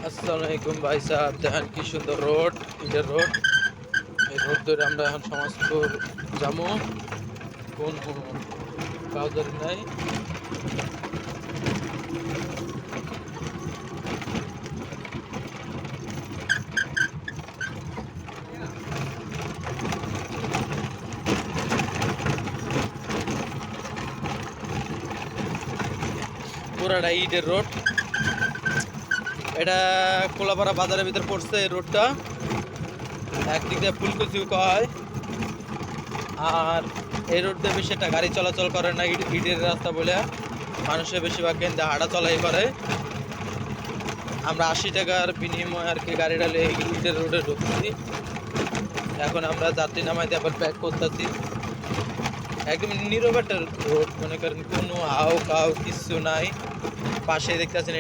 আসসালামু আলাইকুম ভাই সাহেব, দেখেন কি সুন্দর রোড, ইটের রোড। এই রোড ধরে আমরা এখন সমাজপুর যাবো, কোন কাউদারি নাই। পুরাটা ইটের রোড। এটা কোলাপাড়া বাজারের ভিতর পড়ছে এই রোডটা। একদিক দিয়ে ফুলকুচিও কয়, আর এই রোড দিয়ে বেশি একটা গাড়ি চলাচল করে না, ইটের রাস্তা বলে মানুষের বেশিরভাগ কিন্তু হাঁটা চলাই করে। আমরা 80 টাকার বিনিময়ে আর কি গাড়ি ডালে ইটের রোডে ঢুকছি। এখন আমরা যাত্রী নামাইতে আবার ব্যাক করতেছি। একদম নীরব একটা রোড, মনে করেন কোনো হাও কাউ কিছু নাই। পাশে দেখতেছেন